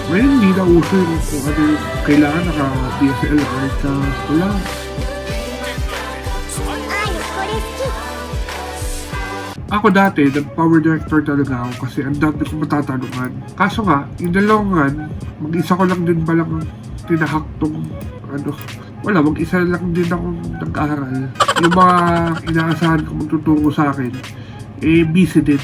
Ngayon hindi na uso yung kung ano yung kailangan naka-DSLR ka. Wala. Ako dati, nag-power director talaga ako kasi ang dami kong matatanungan. Kaso nga, in the long run, mag-isa ko lang din balang tinahak tong ano. Wala, mag-isa lang din akong nag-aaral. Yung mga inaasahan ko magtuturo sa akin, eh busy din.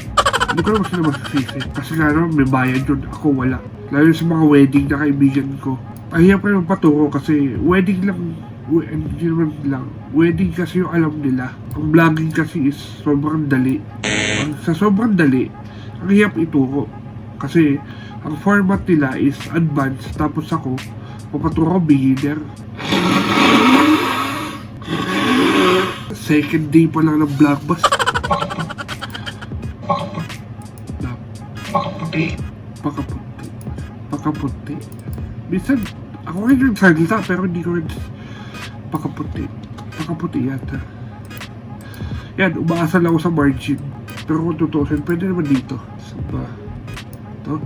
Hindi ko naman sila masasisi. Kasi nga naman, may bayad yun. Ako wala. Lalo sa mga wedding na kaibigan ko. Ahiyap ko yung paturo kasi wedding lang. Hindi naman lang. Wedding kasi yung alam nila. Ang vlogging kasi is sobrang dali. Sa sobrang dali, ang hirap ituro. Kasi ang format nila is advanced. Tapos ako, papaturo beginner. Second day pa lang ng vlogmas. Pakaputi. Minsan, ako rin yung salita pero hindi ko rin pakaputi yata. Yan, umaasa lang ako sa margin. Pero kung tutusin, pwede naman dito. Saan ba? Ito?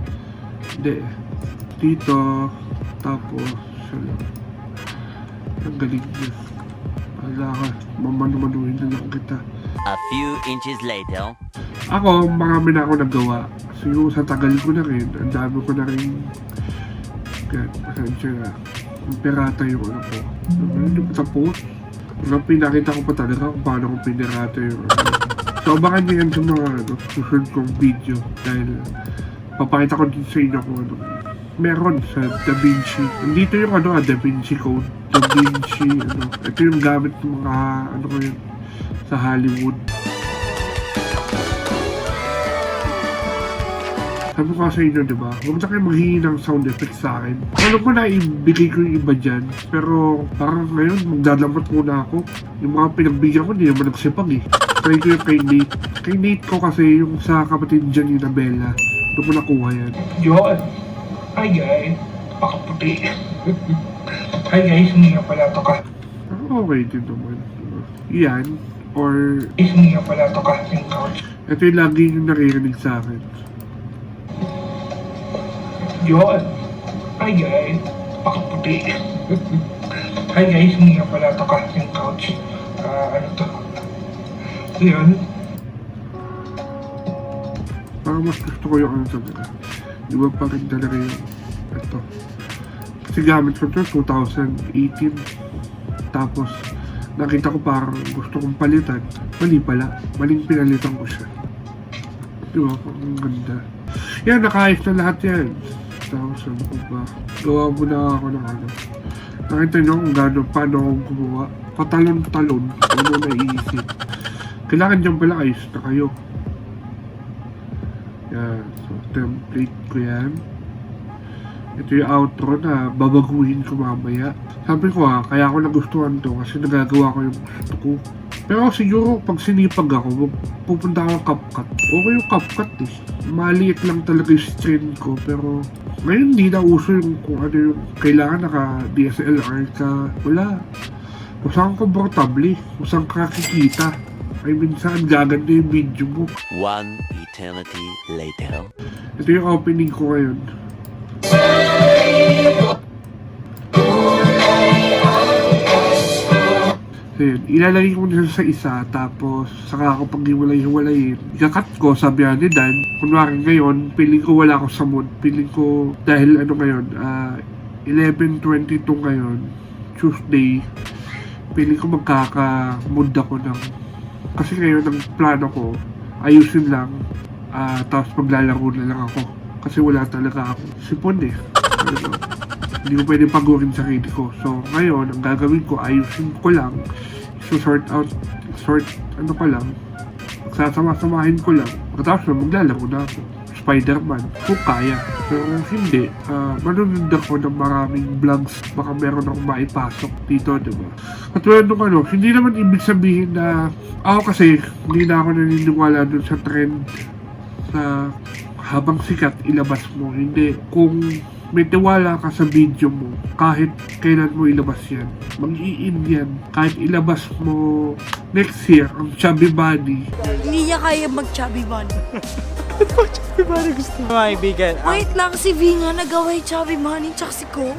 Hindi. Dito. Tapos, sala. Ang galing niya. Wala ka. Mamanu-manuhin na lang kita. A few inches later. Ako, marami na ako nagawa. Siguro sa tagal ko na rin, ang dami ko na rin pasensya na. Ang pirata yung ano ko. Hindi pa tapos. Ang pinakita ko pa talaga kung paano kong pinirata yung ano. So, abangan nyo yan sa mga susunod kong video. Dahil papakita ko din sa inyo kung ano meron sa DaVinci. Nandito yung DaVinci Code. DaVinci, ito yung gamit ng mga, ko yun, sa Hollywood. Sabi ko sa inyo, diba? Huwag na kayo maghingi ng sound effects sa akin. Alam ko na ibigay ko yung iba dyan. Pero parang ngayon, magdadamat muna ako. Yung mga pinagbigyan ko, hindi naman nagsipag eh. Try ko yung kay Nate. Kay Nate ko kasi yung sa kapatid dyan, yung Bella. Doon ko nakuha yan. Yun. Hi guys. Pakaputi. Hi guys, hindi nga pala ito ka. Okay din naman. Yan. Or Hindi nga pala ito ka. Yung couch. ito yung lagi yung naririnig sa akin. Yun. Hi guys. Pakaputi. Hi guys, hindi nga pala ito ka. Yung couch. Ano to? Yun. Parang mas gusto ko yung ano talaga. Di ba pa rin talaga yung ito. Kasi gamit ko to 2018. Tapos nakita ko parang gusto kong palitan. Mali pala. Maling pinalitan ko siya. Di ba? Ang ganda. Yan, nakaayos na lahat yan. Tapos ano ko ba? Gawa mo na ako ng ano. Nakita nyo kung gano'n, paano akong gumawa. Patalon-talon. Ano naiisip. Kailangan dyan pala ayos na kayo. Yan. So, template ko yan. Ito yung outro na babaguhin ko mamaya. Sabi ko kaya ako nagustuhan to kasi nagagawa ko yung gusto ko. Pero siguro pag sinipag ako, pupunta ako ng CapCut. Okay yung CapCut eh. Maliit lang talaga yung stream ko pero ngayon hindi na uso yung kung ano yung kailangan naka-DSLR ka. Wala. Kung saan komportable, kung saan kakikita. I mean, saan gaganda yung video mo. One eternity later. Ito yung opening ko ngayon. So yun, ilalagay ko na sa isa, tapos saka ako pag hiwalay-hiwalayin. Ikakat ko, sabi ni Dan, kunwari ngayon, feeling ko wala ako sa mood. Feeling ko, dahil ano ngayon, 11:22 ngayon, Tuesday, feeling ko magkaka-mood ako ng, kasi ngayon ang plano ko, ayusin lang, tapos maglalaro na lang ako. Kasi wala talaga ako sipon eh. Ano, hindi ko pwede pagurin sa sarili ko. So ngayon, ang gagawin ko, ayusin ko lang. Sort ano pa lang. Magsasama-samahin ko lang. Pagkatapos na maglalaro na ako. Spider-Man, kung kaya. Pero hindi, manunod ako ng maraming vlogs. Baka meron akong maipasok dito, diba? At wala nung ano, hindi naman ibig sabihin na ako kasi, hindi na ako naniniwala dun sa trend sa habang sikat ilabas mo. Hindi, kung may tiwala ka sa video mo, kahit kailan mo ilabas yan, mag-i-in yan. Kahit ilabas mo next year, ang chubby body, Hindi niya kaya mag-chubby bunny. Mga kaibigan, Wait lang, si V nga nagawa yung chubby bunny tsaka si Ko.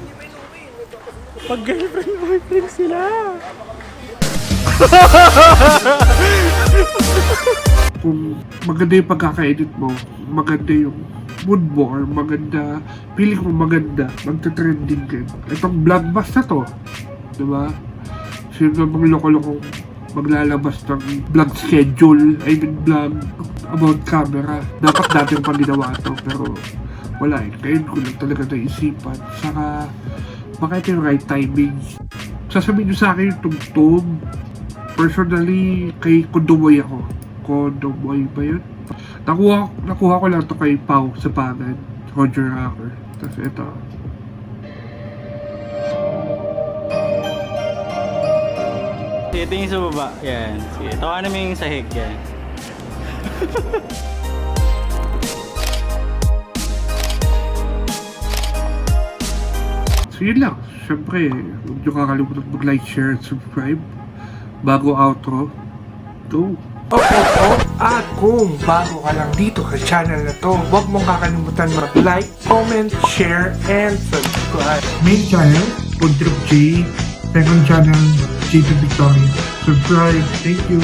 pag girlfriend-boyfriend sila. kung maganda yung pagkaka-edit mo, maganda yung mood mo, or maganda, feeling mo maganda, magta-trending ka. Itong vlogmas na to, diba? Sino bang loko-lokong maglalabas ng vlog schedule, I mean vlog about camera. Dapat dati yung pang ginawa to, pero wala eh. Ngayon ko lang talaga naisipan. Saka, baka ito yung right timing. Sasabihin nyo sa akin yung tugtog. Personally, kay Kondoboy ako. Kondoboy ba yun? Nakuha ko lang to kay Pau sa Pangan. Roger Hacker. Tapos ito. Sige, tingin sa baba. Yan. Sige, tawanan mo yung sahig. Yan. So yun lang. Siyempre, huwag nyo kakalimutan mag-like, share, and subscribe. Bago outro, go! At kung bago ka lang dito sa channel na to, huwag mong kakalimutan mag-like, comment, share, and subscribe. Main channel, Podrip J. Second channel, J2 Victoria. Subscribe. Thank you.